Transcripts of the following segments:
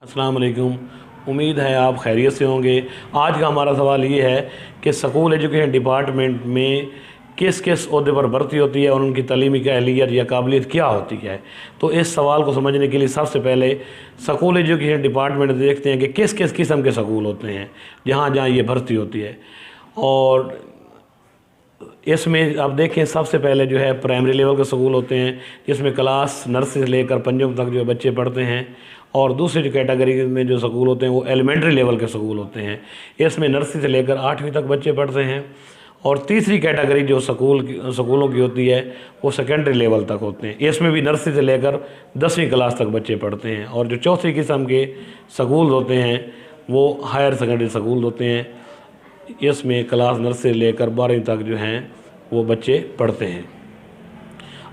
अस्सलाम वालेकुम। उम्मीद है आप खैरियत से होंगे। आज का हमारा सवाल ये है कि स्कूल एजुकेशन डिपार्टमेंट में किस किस ओहदे पर भर्ती होती है और उनकी तलीमी का अहलियत या काबिलियत क्या होती है। तो इस सवाल को समझने के लिए सबसे पहले स्कूल एजुकेशन डिपार्टमेंट देखते हैं कि किस किस किस्म के स्कूल होते हैं जहाँ जहाँ ये भर्ती होती है। और इसमें आप देखें सबसे पहले जो है प्राइमरी लेवल के स्कूल होते हैं जिसमें क्लास नर्सरी से लेकर पंचम तक जो बच्चे पढ़ते हैं। और दूसरी जो कैटेगरी में जो स्कूल होते हैं वो एलिमेंट्री लेवल के स्कूल होते हैं, इसमें नर्सरी से लेकर 8वीं तक बच्चे पढ़ते हैं। और तीसरी कैटेगरी जो स्कूलों की होती है वो सेकेंडरी लेवल तक होते हैं, इसमें भी नर्सरी से लेकर 10वीं क्लास तक बच्चे पढ़ते हैं। और जो चौथी किस्म के स्कूल होते हैं वो हायर सेकेंडरी स्कूल होते हैं, इसमें क्लास नर्सरी लेकर 12वीं तक जो हैं वो बच्चे पढ़ते हैं।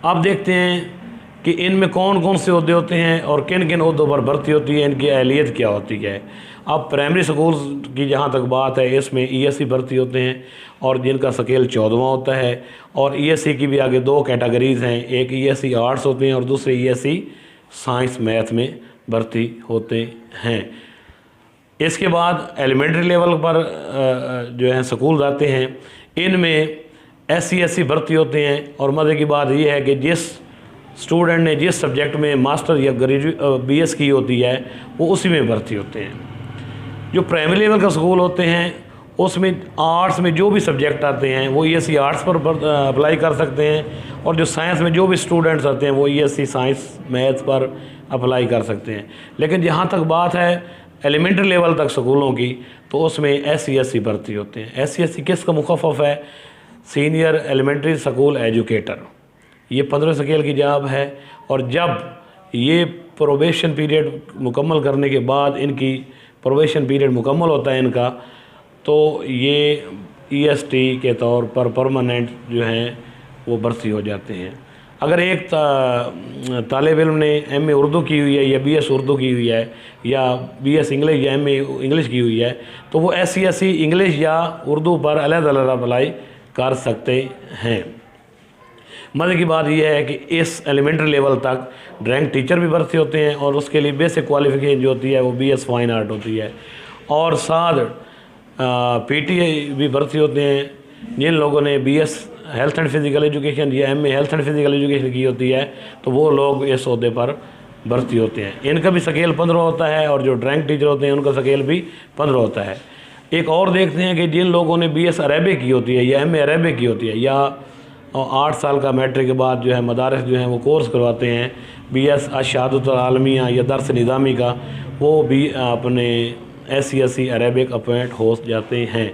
अब देखते हैं कि इनमें कौन कौन से ओहदे होते हैं और किन किन ओहदों पर भर्ती होती है, इनकी अहलियत क्या होती है। अब प्राइमरी स्कूल की जहाँ तक बात है इसमें ईएससी भर्ती होते हैं और जिनका स्केल 14वां होता है। और ईएससी की भी आगे दो कैटेगरीज़ हैं, एक ईएससी आर्ट्स होते हैं और दूसरे ईएससी साइंस मैथ में भर्ती होते हैं। इसके बाद एलिमेंट्री लेवल पर जो है स्कूल जाते हैं, इनमें SC/SC भर्ती होते हैं। और मज़े की बात यह है कि जिस स्टूडेंट ने जिस सब्जेक्ट में मास्टर या BS की होती है वो उसी में भर्ती होते हैं। जो प्राइमरी लेवल का स्कूल होते हैं उसमें आर्ट्स में जो भी सब्जेक्ट आते हैं वो ESC आर्ट्स पर अप्लाई कर सकते हैं, और जो साइंस में जो भी स्टूडेंट्स आते हैं वो ESC साइंस मैथ पर अप्लाई कर सकते हैं। लेकिन जहाँ तक बात है एलिमेंट्री लेवल तक स्कूलों की तो उसमें SC/SC भर्ती होते हैं। SC/SC किसका मुखफ़फ़ है? Senior elementary school educator. ये 15 स्केल की जॉब है। और जब ये प्रोबेशन पीरियड मुकम्मल करने के बाद इनकी प्रोबेशन पीरियड मुकम्मल होता है इनका, तो ये EST के तौर पर परमानेंट जो हैं वो भर्ती हो जाते हैं। अगर एक तालिब इल्म ने MA उर्दू की हुई है या BS उर्दू की हुई है या BS इंग्लिश या MA इंग्लिश की हुई है तो वो SC/SC इंग्लिश या उर्दू पर अलग-अलग अप्लाई कर सकते हैं। मज़े की बात यह है कि इस एलिमेंट्री लेवल तक ड्राइंग टीचर भी भर्ती होते हैं और उसके लिए बेसिक क्वालिफिकेशन जो होती है वो BS फाइन आर्ट होती है। और साथ PT भी भर्ती होते हैं। जिन लोगों ने BS health and physical education या MA health and physical education की होती है तो वो लोग इस ओहदे पर भर्ती होते हैं। इनका भी स्केल 15 होता है और जो ड्राइंग टीचर होते हैं उनका स्केल भी 15 होता है। एक और देखते हैं कि जिन लोगों ने BS अरेबिक की होती है या MA अरेबिक की होती है या 8 साल का मैट्रिक के बाद जो है मदारस जो हैं वो कोर्स करवाते हैं BS शहादतुल आलमिया या दर्स निज़ामी का, वो भी अपने SC/SC अरेबिक अपॉइंट हो जाते हैं।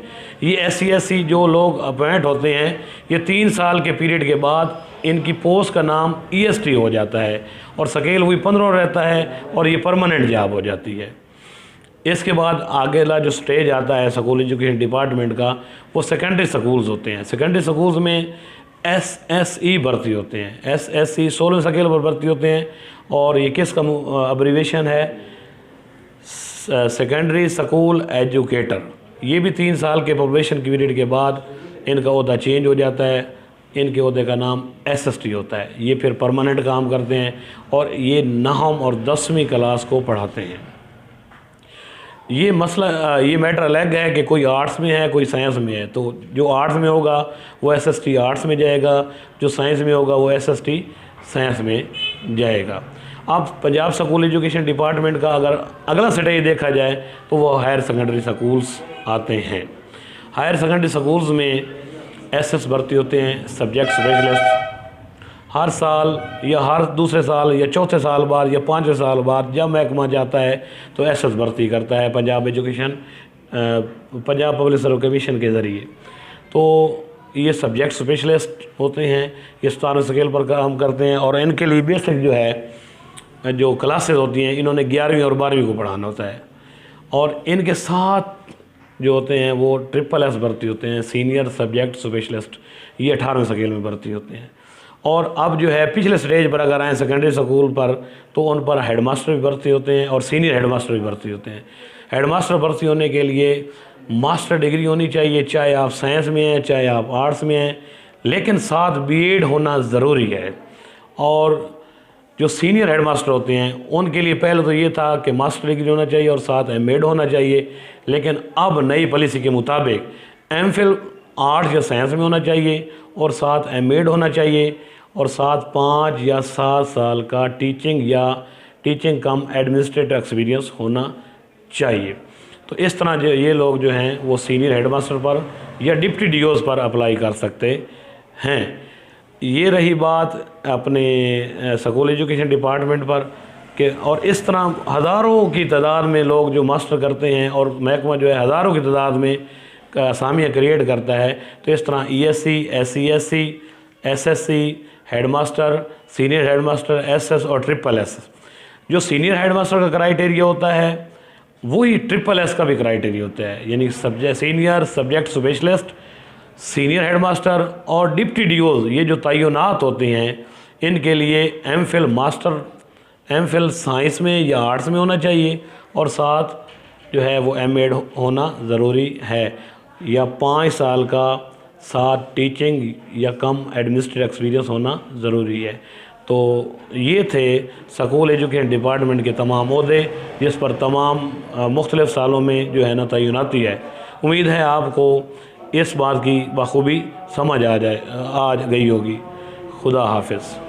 ये SC/SC जो लोग अपॉइंट होते हैं ये 3 साल के पीरियड के बाद इनकी पोस्ट का नाम EST हो जाता है और स्केल वही 15 रहता है और ये परमानेंट जॉब हो जाती है। इसके बाद आगेला जो स्टेज आता है स्कूल एजुकेशन डिपार्टमेंट का वो सेकेंडरी स्कूल्स होते हैं। सेकेंडरी स्कूल्स में SSE भर्ती होते हैं। SSE 16 स्केल पर भर्ती होते हैं और ये किसका अब्रीवेशन है? Secondary school educator. ये भी 3 साल के प्रोबेशन पीरियड के बाद इनका ओहदा चेंज हो जाता है, इनके ओहदे का नाम SST होता है। ये फिर परमानेंट काम करते हैं और ये नहम और 10वीं क्लास को पढ़ाते हैं। ये मसला ये मैटर अलग है कि कोई आर्ट्स में है कोई साइंस में है, तो जो आर्ट्स में होगा वो SST आर्ट्स में जाएगा, जो साइंस में होगा वो SST साइंस में जाएगा। अब पंजाब स्कूल एजुकेशन डिपार्टमेंट का अगर अगला स्टेज देखा जाए तो वो हायर सेकेंडरी स्कूल्स आते हैं। हायर सेकेंडरी स्कूल्स में SS भर्ती होते हैं, सब्जेक्ट स्पेशलिस्ट। हर साल या हर दूसरे साल या चौथे साल बाद या 5वें साल बाद जब महकमा जाता है तो SS भर्ती करता है पंजाब पब्लिक सर्विस कमीशन के ज़रिए। तो ये सब्जेक्ट स्पेशलिस्ट होते हैं, ये 17 स्केल पर काम करते हैं और इनके लिए बेसिक जो है जो क्लासेस होती हैं इन्होंने 11वीं और 12वीं को पढ़ाना होता है। और इनके साथ जो होते हैं वो SSS भर्ती होते हैं, सीनियर सब्जेक्ट स्पेशलिस्ट। ये 18वें स्केल में भर्ती होते हैं। और अब जो है पिछले स्टेज पर अगर आएँ सेकेंडरी स्कूल पर तो उन पर हेडमास्टर भी भर्ती होते हैं और सीनियर हेडमास्टर भी भर्ती होते हैं। हेडमास्टर भर्ती होने के लिए मास्टर डिग्री होनी चाहिए, चाहे आप साइंस में हैं चाहे आप आर्ट्स में हैं, लेकिन साथ BEd होना ज़रूरी है। और जो सीनियर हेड मास्टर होते हैं उनके लिए पहले तो ये था कि मास्टर डिग्री होना चाहिए और साथ एम.एड होना चाहिए, लेकिन अब नई पॉलिसी के मुताबिक एम.फिल आर्ट्स या साइंस में होना चाहिए और साथ एम.एड होना चाहिए और साथ 5 या 7 साल का टीचिंग कम एडमिनिस्ट्रेटिव एक्सपीरियंस होना चाहिए। तो इस तरह जो ये लोग जो हैं वो सीनियर हेड मास्टर पर या डिप्टी डीओज़ पर अप्लाई कर सकते हैं। ये रही बात अपने स्कूल एजुकेशन डिपार्टमेंट पर कि और इस तरह हज़ारों की तादाद में लोग जो मास्टर करते हैं और महकमा जो है हज़ारों की तादाद में असामियाँ क्रिएट करता है। तो इस तरह ESC, SCSC, SSC, head master, senior head master, SS और SSS, जो सीनियर हेड मास्टर का क्राइटेरिया होता है वही SSS का भी क्राइटेरिया होता है, यानी senior subject specialist, senior head master और डिप्टी डीओज़, ये जो तयनात होते हैं इनके लिए एम.फिल साइंस में या आर्ट्स में होना चाहिए और साथ जो है वो एम.एड होना ज़रूरी है या 5 साल का साथ टीचिंग या कम एडमिनिस्ट्रेटिव एक्सपीरियंस होना ज़रूरी है। तो ये थे स्कूल एजुकेशन डिपार्टमेंट के तमाम ओहदे जिस पर तमाम मुख्तलिफ़ सालों में जो है ना तयनाती है। उम्मीद है आपको इस बात की बखूबी समझ आ गई होगी। खुदा हाफिज़।